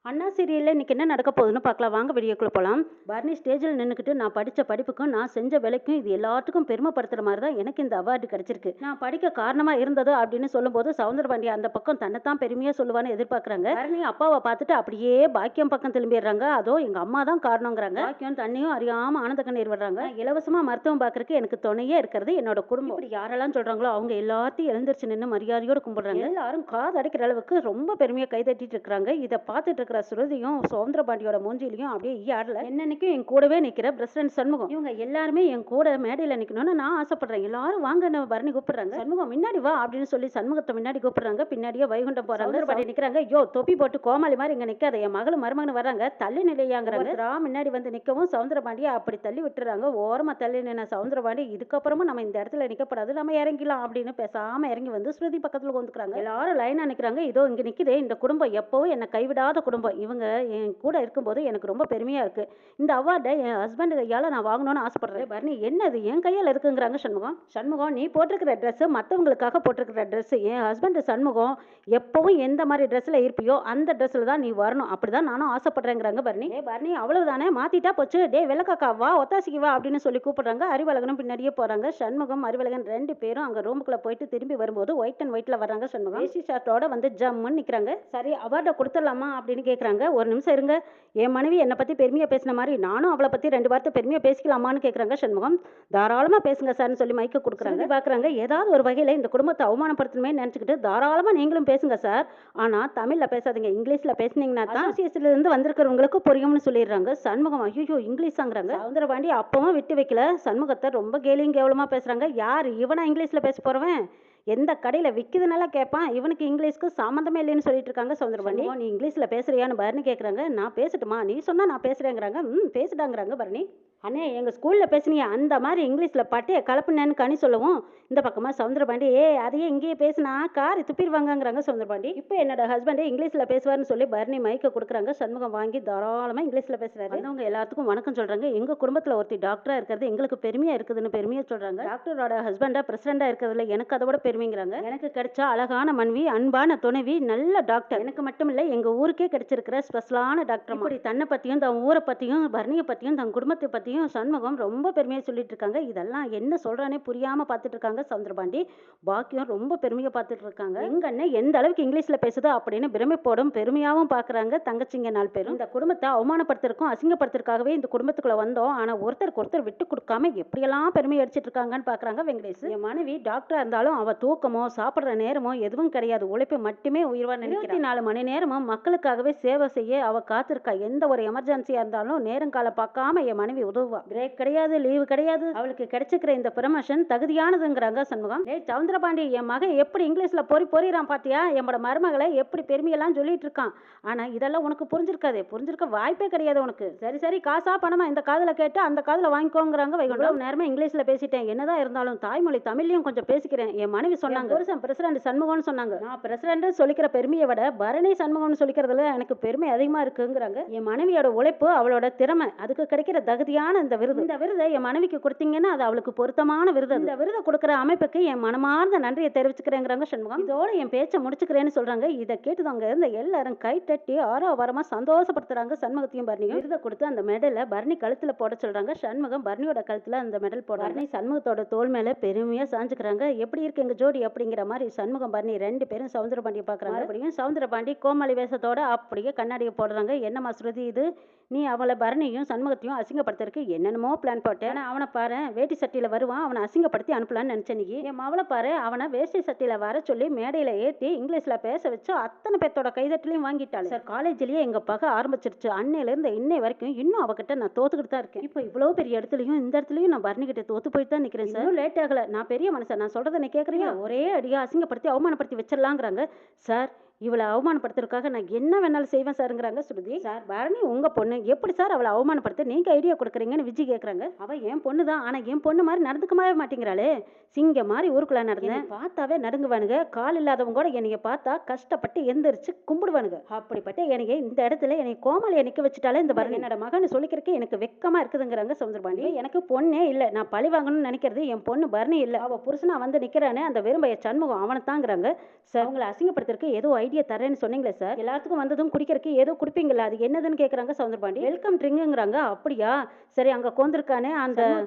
அண்ணா சீரியல்ல இன்னைக்கு என்ன நடக்க போகுதுன்னு பார்க்கலாம் வாங்க வீடியோக்குள்ள போகலாம். பரணி ஸ்டேஜில் நின்றுக்கிட்டு நான் படித்த படிப்புக்கும் நான் செஞ்ச வேலைக்கும் இது எல்லாத்துக்கும் பெருமைப்படுத்துற மாதிரி தான் எனக்கு இந்த அவார்டு கிடைச்சிருக்கு. நான் படிக்க காரணமா இருந்தது அப்படின்னு சொல்லும்போது சவுந்தரபாண்டி அந்த பக்கம் தன்னைத்தான் பெருமையா சொல்லுவான்னு எதிர்பார்க்குறாங்க. பரணி அப்பாவை பார்த்துட்டு அப்படியே பாக்கியம் பக்கம் திரும்பிடுறாங்க. அதோ எங்க அம்மா தான் காரணங்கிறாங்க. பாக்கியம் தண்ணியும் அறியாம ஆனந்த கண்ணீர் விடுறாங்க. இலவசமா மருத்துவம் பார்க்கறதுக்கு எனக்கு துணையே இருக்கிறது என்னோட குடும்பம். இப்படி யாரெல்லாம் சொல்றாங்களோ அவங்க எல்லாத்தையும் எழுந்திரிச்சு நின்று மரியாதையோடு கும்பிடுறாங்க. எல்லாரும் காது அடைக்கிற அளவுக்கு ரொம்ப பெருமையா கைதட்டிட்டு இருக்கிறாங்க. இதை பார்த்துட்டு இருக்கிற சுருதியும் சவுந்தரபாண்டியோட மூஞ்சிலையும் அப்படியே ஆடல. என்னன்னைக்கும் என் கூடவே நிக்கிற பிரசிடன்ட் சண்முகம் இவங்க எல்லாருமே என் கூட மேடையில நிக்கணும்னு நான் ஆசைப்படுறேன். எல்லாரும் வாங்க பரணி கூப்பிடுறாங்க. சண்முகம் முன்னாடி வா அப்படின்னு சொல்லி சண்முகத்தை முன்னாடி கூப்பிடுறாங்க. பின்னாடியே வைகுண்டம் போறாங்க. சவுந்தரபாண்டி நிக்கிறாங்க. யோ தொப்பி போட்டு கோமாளி மாதிரி இங்க நிக்காத, என் மகளும் மருமகன் வராங்க, தள்ளி நிலையாங்கிறாங்க. முன்னாடி வந்து நிக்கவும் சவுந்தரபாண்டியை அப்படி தள்ளி விட்டுறாங்க. ஓரமா தள்ளி நின்ன சவுந்தரபாண்டி இதுக்கப்புறமும் நம்ம இந்த இடத்துல நிக்கப்படாது, நம்ம இறங்கிலாம் அப்படின்னு பேசாம இறங்கி வந்து ஸ்ருதி பக்கத்துல வந்துக்கிறாங்க. எல்லாரும் லைனா நிக்கிறாங்க. இதோ இங்க நிக்குது இந்த குடும்பம், எப்பவும் என்னை கைவிடாத குடும்பம். இவங்க என் கூட இருக்கும்போது எனக்கு ரொம்ப பெருமையா இருக்கு. இந்த அவார்டை என் ஹஸ்பண்ட் கையால நான் வாங்கணும்னு ஆசைப்படுறேன். பரணி என்னது என் கையால இருக்குங்கிறாங்க. சண்முகம் நீ போட்டிருக்கிற ட்ரெஸ் மற்றவங்களுக்காக போட்டிருக்கிற ட்ரெஸ். என் ஹஸ்பண்ட் சண்முகம் எப்பவும் எந்த மாதிரி ட்ரெஸ்ல இருப்பியோ அந்த ட்ரெஸ்ல தான் நீ வரணும், அப்படிதான் நானும் ஆசைப்படுறேங்கிறாங்க. பரணி அவ்வளவுதானே, மாத்திட்டா போச்சு, டே வெள்ளக்காக்கா வா ஒத்தாசிக்கு வா அப்படின்னு சொல்லி கூப்பிடுறாங்க. அறிவழகனும் பின்னாடியே போறாங்க. சண்முகம் அறிவழகன் ரெண்டு பேரும் அங்க ரூமுக்குள்ள போயிட்டு திரும்பி வரும்போது ஒயிட் அண்ட் ஒயிட்ல வர்றாங்க. சண்முகம் ஏசி ஷார்ட்டோட வந்து ஜம்முன்னு நிக்கிறாங்க. சரி அவார்டை கொடுத்துடலாமா அப்படின்னு கேட்குறாங்க. ஒரு நிமிஷம் இருங்க, என் மனைவி என்னை பற்றி பெருமையாக பேசின மாதிரி நானும் அவளை பற்றி ரெண்டு வார்த்தை பெருமையாக பேசிக்கலாமான்னு கேட்குறாங்க. சண்முகம் தாராளமாக பேசுங்க சார்னு சொல்லி மைக்க கொடுக்குறாங்க. பார்க்குறாங்க ஏதாவது ஒரு வகையில் இந்த குடும்பத்தை அவமானப்படுத்தணுமே நினச்சிக்கிட்டு தாராளமாக நீங்களும் பேசுங்க சார், ஆனால் தமிழில் பேசாதீங்க, இங்கிலீஷில் பேசுனீங்கன்னா தான் அசோசியேஷன்லேருந்து வந்திருக்கிறவங்களுக்கு புரியும்னு சொல்லிடுறாங்க. சண்முகம் ஐயோ இங்கிலீஷாங்கிறாங்க. சவுந்தரபாண்டி அப்பவும் விட்டு வைக்கல. சண்முகத்தை ரொம்ப கேலியும் கேவலமாக பேசுகிறாங்க. யார் இவனா இங்கிலீஷில் பேச போகிறவன், எந்த கடையில் விற்கிதுனால கேட்பான், இவனுக்கு இங்கிலீஷ்க்கு சம்மந்தமே இல்லைன்னு சொல்லிட்டு இருக்காங்க. சவுந்தரபாண்டி நீ இங்கிலீஷில் பேசுறியான்னு பரணி கேட்குறாங்க. நான் பேசட்டுமா, நீ சொன்னா நான் பேசுறேங்கிறாங்க. பேசுடாங்கிறாங்க பரணி. அண்ணே எங்கள் ஸ்கூலில் பேசுனியா அந்த மாதிரி இங்கிலீஷில் பட்டையை கலப்புனேன்னு கனி சொல்லவும் இந்த பக்கமாக சவுந்தரபாண்டி அதையே இங்கேயே பேசினா காரி துப்பிடுவாங்கங்கிறாங்க. சவுந்தரபாண்டி இப்போ என்னோட ஹஸ்பண்டே இங்கிலீஷில் பேசுவார்னு சொல்லி பரணி மைக்க கொடுக்குறாங்க. சண்முகம் வாங்கி தாராளமாக இங்கிலீஷில் பேசுகிறாரு. அவங்க எல்லாத்துக்கும் வணக்கம் சொல்கிறாங்க. எங்கள் குடும்பத்தில் ஒருத்தி டாக்டராக இருக்கிறது எங்களுக்கு பெருமையாக இருக்குதுன்னு பெருமையாக சொல்கிறாங்க. டாக்டரோட ஹஸ்பண்டாக பிரசிடண்டாக இருக்கிறதுல எனக்கு அதை விட பெருமைங்கிறாங்க. எனக்கு கிடைச்ச அழகான மனைவி, அன்பான துணைவி, நல்ல டாக்டர். எனக்கு மட்டும் இல்லை எங்கள் ஊருக்கே கிடைச்சிருக்கிற ஸ்பெஷலான டாக்டர். இப்படி தன்னை பற்றியும் தன் ஊரை பற்றியும் பரணியை பற்றியும் தன் குடும்பத்தை பற்றியும் சண்முகம் ரொம்ப பெருமையாக சொல்லிட்டு இருக்காங்க. இதெல்லாம் என்ன சொல்றானே புரியாம பார்த்துட்டு இருக்காங்க சவுந்தரபாண்டி. பாக்கியம் ரொம்ப பெருமையா பார்த்துட்டு இருக்காங்க. எங்க அண்ணன் எந்த அளவுக்கு இங்கிலீஷ்ல பேசுதோ அப்படின்னு பிரமிப்போடும் பெருமையாவும் பாக்குறாங்க தங்கச்சிங்க 4 பேரும். இந்த குடும்பத்தை அவமானப்படுத்துறதுக்கும் அசிங்கப்படுத்துறதுக்காகவே இந்த குடும்பத்துக்குள்ள வந்தோம், ஆனா ஒருத்தருக்கு ஒருத்தர் விட்டு கொடுக்காம எப்படியெல்லாம் பெருமை அடிச்சிட்டு இருக்காங்கன்னு பாக்குறாங்க வெங்கடேஷ். என் மனைவி டாக்டரா இருந்தாலும் அவ தூக்கமோ சாப்பிடுற நேரமோ எதுவும் கிடையாது, உழைப்பு மட்டுமே உயிர்வா நினைக்கிறா. 24 மணி நேரமும் மக்களுக்காகவே சேவை செய்ய அவ காத்திருக்கா. எந்த ஒரு எமர்ஜென்சியா இருந்தாலும் நேரங்கால பார்க்காம என் மனைவி உதவுவா. பிரேக் கிடையாது, லீவு கிடையாது, அவளுக்கு கிடைச்சிக்கிற இந்த ப்ரமோஷன் தகுதியானதுங்கிறாங்க சண்முகம். சவுந்தரபாண்டி என் மகன் எப்படி இங்கிலீஷ்ல பொறிறான் பாத்தியா, என்னோட மருமகளை எப்படி பெருமையெல்லாம் சொல்லிட்டு இருக்கான். ஆனா இதெல்லாம் உனக்கு புரிஞ்சிருக்காது, புரிஞ்சிருக்க வாய்ப்பே கிடையாது உனக்கு. சரி சரி காசா பணமா இந்த காதுல கேட்டு அந்த காதுல வாங்கிக்கோங்கிறாங்க. வைகுண்டம் நேரமா இங்கிலீஷ்ல பேசிட்டேன், என்னதான் இருந்தாலும் தாய்மொழி தமிழ்லயும் கொஞ்சம் பேசிக்கிறேன். என் மனைவி சொன்னாங்க புருஷன் பிரசிடண்ட் சண்முகம்னு சொன்னாங்க. நான் பிரசிடண்ட் சொல்லிக்கிற பெருமையை விட பரணி சண்முகம்னு சொல்லிக்கிறதுல எனக்கு பெருமை அதிகமா இருக்குங்கிறாங்க. என் மனைவியோட உழைப்பு, அவளோட திறமை, அதுக்கு கிடைக்கிற தகுதியான இந்த விருது. இந்த விருதை என் மனைவிக்கு கொடுத்தீங்கன்னா அது அவளுக்கு பொருத்தமான விருது. இந்த விருதை கொடுக்கிற அமைப்புக்கு என் மனமார்ந்த நன்றியை தெரிவிச்சுக்கிறேங்கிறாங்க சண்முகம். இதோட என் பேச்சை முடிச்சுக்கிறேன்னு சொல்றாங்க. இதை கேட்டுதாங்க இருந்த எல்லாரும் கை தட்டி ஆரவாரமா சந்தோஷப்படுத்துறாங்க சண்முகத்தையும் பரணியும். விருதை கொடுத்து அந்த மெடலை பரணி கழுத்துல போட சொல்றாங்க. சண்முகம் பரணியோட கழுத்துல அந்த மெடல் போட பரணி சண்முகத்தோட தோல் மேல பெருமையா சாஞ்சுக்கிறாங்க. எப்படி இருக்கு எங்க ஜோடி அப்படிங்கிற மாதிரி சண்முகம் பரணி 2 பேரும் சவுந்தரபாண்டியை பாக்குறாங்க. அப்படியும் சவுந்தரபாண்டி கோமாளி வேஷத்தோட அப்படியே கண்ணாடியை போடுறாங்க. என்னம்மா ஸ்ருதி இது, நீ அவளை பரணியும் சண்முகத்தையும் அசிங்கப்படுத்துறதுக்கு என்னென்னமோ பிளான் போட்டேன். அவனை பாரு வேட்டி சட்டியில வருவான், அவனை அசிங்கப்படுத்தி அனுப்பலான்னு நினைச்சேன். நீ என் அவளை பாரு அவனை வேஷ்டி சட்டியில வர சொல்லி மேடையில ஏற்றி இங்கிலீஷ்ல பேச வச்சு அத்தனை பேர்த்தோட கைதட்டிலையும் வாங்கிட்டாள். சார் காலேஜ்லயே எங்க பகை ஆரம்பிச்சிருச்சு. அன்னையில இருந்து இன்னை வரைக்கும் இன்னும் அவகிட்ட நான் தோத்துக்கிட்டு தான் இருக்கேன். இப்போ இவ்வளவு பெரிய இடத்துலயும் இந்த இடத்துலயும் நான் பரணி கிட்ட தோத்து போயிட்டு தான் நிக்கிறேன் சார். லேட் ஆகல, நான் பெரிய மனுஷன், நான் சொல்றதை நீ கேட்கறீங்க. ஒரே அடியா அசிங்கப்படுத்தி அவமானப்படுத்தி வச்சிடலாங்கிறாங்க சார். இவளை அவமானப்படுத்துறதுக்காக நான் என்ன வேணாலும் செய்வேன் சாருங்கிறாங்க ஸ்ருதி. சார் பரணி உங்க பொண்ணு, எப்படி சார் அவளை அவமானப்படுத்த நீங்க ஐடியா கொடுக்குறீங்கன்னு விஜய் கேட்குறாங்க. அவ என் பொண்ணு தான், ஆனா என் பொண்ணு மாதிரி நடந்துக்கவே மாட்டேங்கிறாளே. சிங்க மாதிரி ஊருக்குள்ள நடந்தேன், பார்த்தாவே நடுங்குவானுங்க. கால் இல்லாதவங்க கூட என்னைய பார்த்தா கஷ்டப்பட்டு எந்திரிச்சு கும்பிடுவானுங்க. அப்படிப்பட்ட என்னைய இந்த இடத்துல என்னை கோமாளியை நிக்க வச்சுட்டாலே இந்த பரணி. என்னோட மகன் சொல்லிக்கிறதுக்கு எனக்கு வெக்கமா இருக்குதுங்கிறாங்க சவுந்தரபாண்டி. எனக்கு பொண்ணே இல்லை, நான் பழி வாங்கணும்னு நினைக்கிறது என் பொண்ணு பரணி இல்லை, அவ புருஷனா வந்து நிக்கிறானே அந்த விரும்பைய சண்முகம் அவனை தாங்கிறாங்க. சார் அவங்களை அசிங்கப்படுத்துறதுக்கு ஏதோ ஐடியா தரேன்னு சொன்னீங்களே சார், எல்லாத்துக்கும் வந்ததும் குடிக்கிறதுக்கு ஏதோ குடிப்பீங்களா, அது என்னதுன்னு கேக்குறாங்க சவுந்தரபாண்டி. வெல்கம் ட்ரிங்குங்கிறாங்க. அப்படியா, சரி அங்க கோந்திருக்கானே அந்த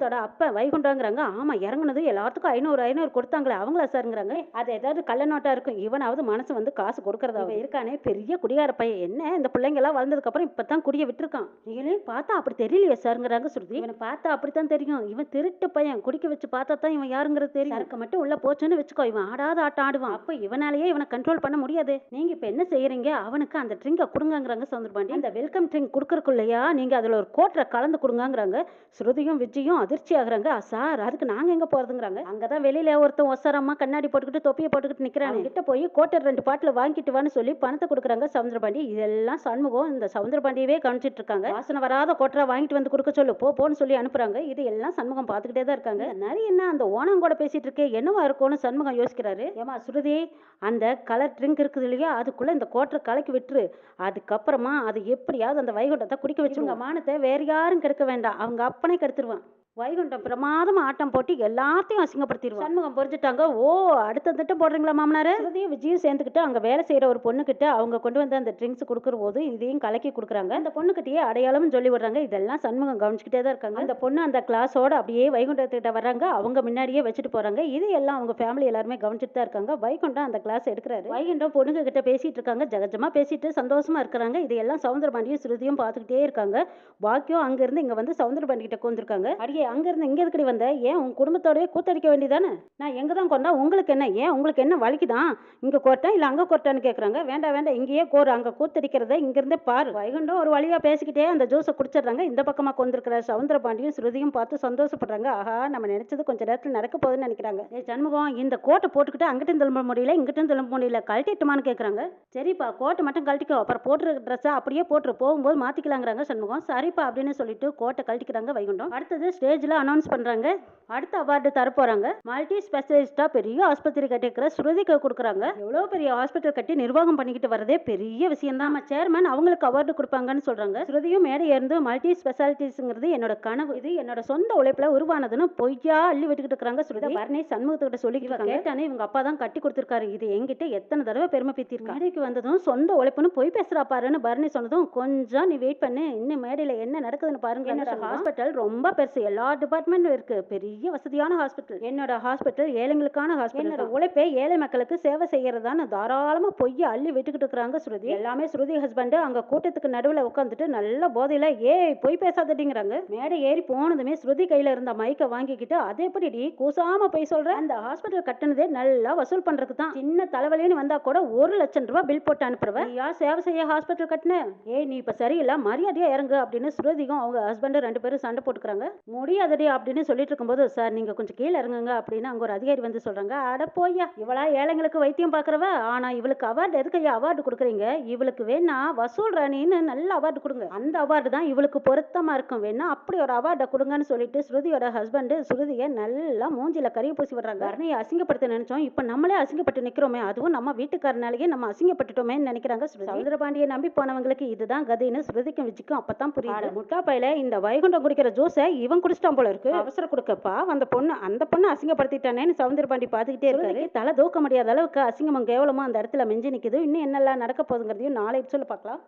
அப்ப வைகுண்டாங்கிறாங்க. ஆமா, இறங்குனது எல்லாத்துக்கும் 500 கொடுத்தாங்களே அவங்களா சாருங்கிறாங்க. அது ஏதாவது கள்ள நோட்டா இருக்கும், இவனாவது மனசு வந்து காசு கொடுக்கறதா இருக்கானே, பெரிய குடிகார பையன். என்ன இந்த பிள்ளைங்க எல்லாம் வளர்ந்ததுக்கு அப்புறம் இப்பதான் குடிய விட்டுருக்கான், நீங்களே பார்த்தா அப்படி தெரியலையே சாருங்கிறாங்க ஸ்ருதி. இவனை பார்த்தா அப்படித்தான் தெரியும், இவன் திருட்டு பையன், குடிக்க வச்சு பார்த்தா தான் இவன் யாருங்கிறது தெரியும். சரக்கு மட்டும் உள்ள போச்சுன்னு வச்சுக்கோ, இவன் ஆடாத ஆட்டம் ஆடுவான். அப்ப இவனாலேயே இவனை கண்ட்ரோல் பண்ண முடியாது. நீங்க இப்ப என்ன செய்யறீங்க, அவனுக்கு அந்த ட்ரிங்கை கொடுங்கங்கிறாங்க சவுந்தரபாண்டி. அந்த வெல்கம் ட்ரிங்க் கொடுக்கறக்குள்ளையா நீங்க அதுல ஒரு கோட்டரை கலந்து கொடுங்கங்கிறாங்க. ஸ்ருதியும் விஜயும் அதிர்ச்சி ஆகுறாங்க. சார் அதுக்கு நாங்க எங்க போறதுங்கிறாங்க. அங்கதான் வெளியில ஒருத்தன் ஒசரமா கண்ணாடி போட்டுக்கிட்டு தொப்பியை போட்டுக்கிட்டு நிக்கிறான், கிட்ட போய் கோட்டர் 2 பாட்டில் வாங்கிட்டு வான்னு சொல்லி பணத்தை கொடுக்குறாங்க சவுந்தரபாண்டி. இதெல்லாம் சண்முகம் இந்த சவுந்தரபாண்டியவே கவனிச்சிட்டு இருக்காங்க. வாசனை வராத கோட்டரா வாங்கிட்டு வந்து கொடுக்க சொல்லு போன்னு சொல்லி அனுப்புறாங்க. இது எல்லாம் சண்முகம் பார்த்துக்கிட்டே தான் இருக்காங்க. நிறைய என்ன அந்த ஓனம் கூட பேசிட்டு இருக்கே, என்னவா இருக்கும்னு சண்முகம் யோசிக்கிறாரு. ஏமா ஸ்ருதி, அந்த கலர் ட்ரிங்க் இருக்குது இல்லையா, அதுக்குள்ள இந்த கோட்டரை கலக்கி விட்டுரு. அதுக்கப்புறமா அது எப்படியாவது அந்த வைகுண்டத்தை குடிக்க வச்சுருங்க. மானத்தை வேற யாரும் கெடுக்க வேண்டாம், அவங்க அப்பனே கெடுத்துருவான். வைகுண்டம் பிரமாதமா ஆட்டம் போட்டு எல்லாத்தையும் அசிங்கப்படுத்திடுவான். சண்முகம் புரிஞ்சுட்டாங்க. ஓ, அடுத்த திட்டம் போடுறீங்களா மாமனாரு. விஜயும் சேர்ந்துக்கிட்டு அங்க வேலை செய்யற ஒரு பொண்ணு கிட்ட அவங்க கொண்டு வந்து அந்த ட்ரிங்க்ஸ் கொடுக்குற போது இதையும் கலக்கி கொடுக்குறாங்க. அந்த பொண்ணுகிட்டயே அடையாளம் சொல்லி விடுறாங்க. இதெல்லாம் சண்முகம் கவனிச்சுக்கிட்டே தான் இருக்காங்க. அந்த பொண்ணு அந்த கிளாஸோட அப்படியே வைகுண்டத்துக்கிட்ட வர்றாங்க, அவங்க முன்னாடியே வச்சுட்டு போறாங்க. இது எல்லாம் அவங்க ஃபேமிலி எல்லாருமே கவனிச்சுட்டு தான் இருக்காங்க. வைகுண்டம் அந்த கிளாஸ் எடுக்கிறாரு. வைகுண்டம் பொண்ணுங்க கிட்ட பேசிட்டு இருக்காங்க, ஜகஜமா பேசிட்டு சந்தோஷமா இருக்கிறாங்க. இது எல்லாம் சவுந்தரபாண்டியும் ஸ்ருதியும் பார்த்துக்கிட்டே இருக்காங்க. பாக்கியம் அங்க இருந்து இங்க வந்து சவுந்தரபாண்டி கிட்ட கொண்டிருக்காங்க. அடியே அங்க இருந்து இங்க எதுக்கடி வந்த, ஏன் உன் குடும்பத்தோடய கூத்தடிக்க வேண்டியதானே, நான் எங்க தான் கொண்டா உங்களுக்கு என்ன, ஏன் உங்களுக்கு என்ன வலிக்குதான், இங்க கோர்ட்டா இல்ல அங்க கோர்ட்டான்னு கேக்குறாங்க. வேண்டாம் வேண்டாம், இங்கேயே கோர், அங்க கூத்தடிக்கிறத இங்க இருந்தே பாரு. வைகுண்டம் ஒரு வழியா பேசிக்கிட்டே அந்த ஜூஸை குடிச்சிடுறாங்க. இந்த பக்கமா கொண்டிருக்கிற சவுந்தரபாண்டியும் ஸ்ருதியும் பார்த்து சந்தோஷப்படுறாங்க. ஆஹா, நம்ம நினைச்சது கொஞ்ச நேரத்தில் நடக்க போகுதுன்னு நினைக்கிறாங்க. சண்முகம், இந்த கோட்டை போட்டுக்கிட்டு அங்கிட்டும் திரும்ப முடியல இங்கிட்டும் திரும்ப முடியல, கழட்டிட்டுமான்னு கேக்குறாங்க. சரிப்பா, கோட்டை மட்டும் கழட்டிக்கோ, அப்புறம் போட்டுருக்க ட்ரெஸ்ஸை அப்படியே போட்டு போகும்போது மாத்திக்கலாங்கிறாங்க சண்முகம். சரிப்பா அப்படின்னு சொல்லிட்டு கோட்டை கழட்டிக்கிறாங்க வைகுண்டம். அடுத்தது ஸ்டேஜ்ல அனௌன்ஸ் பண்றாங்க, அடுத்த அவார்டு தரப்போறாங்க. மல்டி ஸ்பெஷலிஸ்டா பெரிய ஆஸ்பத்திரி கட்டிக்கிற ஸ்ருதிக்கு கொடுக்குறாங்க. எவ்வளவு பெரிய ஹாஸ்பிட்டல் கட்டி நிர்வாகம் பண்ணிக்கிட்டு வரதே பெரிய விஷயம் தான். சேர்மன் அவங்களுக்கு அவார்டு கொடுப்பாங்கன்னு சொல்றாங்க. ஸ்ருதியும் மேடை இருந்து மல்டி ஸ்பெஷாலிட்டிஸ்ங்கிறது என்னோட கனவு, இது என்னோட சொந்த உழைப்புல உருவானதுன்னு பொய்யா அள்ளி விட்டுக்கிட்டு இருக்காங்க. ஸ்ருதி பரணி சண்முகத்துக்கிட்ட சொல்லிக்கிட்டு கேட்டானே, இவங்க அப்பா தான் கட்டி கொடுத்திருக்காரு, இது என்கிட்ட எத்தனை தடவை பெருமை பீத்திருக்கா. மேடைக்கு வந்ததும் சொந்த உழைப்புன்னு பொய் பேசுறா பாருன்னு பரணி சொன்னதும், கொஞ்சம் நீ வெயிட் பண்ணு, இன்னும் மேடையில என்ன நடக்குதுன்னு பாருங்க. என்னோட ஹாஸ்பிட்டல் ரொம்ப பெருசு, எல்லா டிபார்ட்மெண்ட்டும் இருக்கு, பெரிய வசதியான ஹாஸ்பிட்டல். என்னோட ஹாஸ்பிட்டல் ஏழைங்களுக்கான ஹாஸ்பிட்டல். என்னோட உழைப்பே ஏழை மக்களுக்கு சேவை செய்யறதான்னு தாராளமா பொய்ய அள்ளி விட்டுக்கிட்டு இருக்கிறாங்க ஸ்ருதி. எல்லாமே ஸ்ருதி ஹஸ்பண்ட் அங்க கூட்டத்துக்கு நடுவில் உட்காந்துட்டு நல்ல போதையில பொய் பேசாதடிங்கிறாங்க. மேடை ஏறி போனதுமே ஸ்ருதி கையில இருந்த மைக்க வாங்கிக்கிட்டு, அதே எப்படி கூசாம போய் சொல்ற, அந்த ஹாஸ்பிட்டல் கட்டினதே நல்லா வசூல் பண்றதுக்கு தான், சின்ன தலைவலின்னு வந்தா கூட 1 லட்சம் ரூபாய் பில் போட்டு அனுப்புறவ, யார் சேவை செய்ய ஹாஸ்பிட்டல் கட்டின, நீ இப்ப சரியில்லை, மரியாதையா இறங்கு அப்படின்னு ஸ்ருதிக்கும் அவங்க ஹஸ்பண்ட் 2 பேரும் சண்டை போட்டுக்கிறாங்க. முடியாதடி அப்படின்னு சொல்லிட்டு இருக்கும்போது, சார் நீங்க கொஞ்சம் கீழே இறங்குங்க அப்படின்னு அங்க ஒரு அதிகாரி வந்து சொல்றாங்க. அட போய்யா, இவளா ஏழைங்களுக்கு வைத்தியம் பாக்குறவ, ஆனா இவளுக்கு அவார்டு எதுக்கு அவார்டு கொடுக்குறீங்க, இவளுக்கு வேணா வசூல் ராணின்னு நல்ல அவார்டு கொடுங்க, அந்த அவார்டு தான் இவளுக்கு பொருத்தமா இருக்கும், வேணா அப்படி ஒரு அவார்டை கொடுங்கன்னு சொல்லிட்டு ஸ்ருதியோட ஹஸ்பண்ட் ஸ்ருதியை நல்லா மூஞ்சில கறியை பூசி விடுறாங்க. கருணையை அசிங்கப்படுத்த நினைச்சோம், இப்ப நம்மளே அசிங்கப்பட்டு நிக்கிறோமே, அதுவும் நம்ம வீட்டுக்காரனாலேயே நம்ம அசிங்கப்பட்டுட்டோமே நினைக்கிறாங்க. சவுந்தரபாண்டியை நம்பி போனவங்களுக்கு இதுதான் கதைன்னு ஸ்ருதிக்கும் விஜய்க்கும் அப்பதான் புரியுது. முட்டா பையில இந்த வைகுண்டம் குடிக்கிற ஜூஸை இவன் குடிச்சிட்டான் போல இருக்கு, அவசரம் கொடுக்கப்பா அந்த பொண்ணு அசிங்கப்படுத்திட்டானேன்னு சவுந்தரபாண்டி பார்த்துக்கிட்டே இருக்காரு. தலை தூக்க முடியாத அளவுக்கு அசிங்கமும் கேவலமும் அந்த இடத்துல மெஞ்சி நிக்குது. இன்னும் என்னெல்லாம் நடக்க போகுதுங்கிறதையும் நாளை சொல்ல பார்க்கலாம்.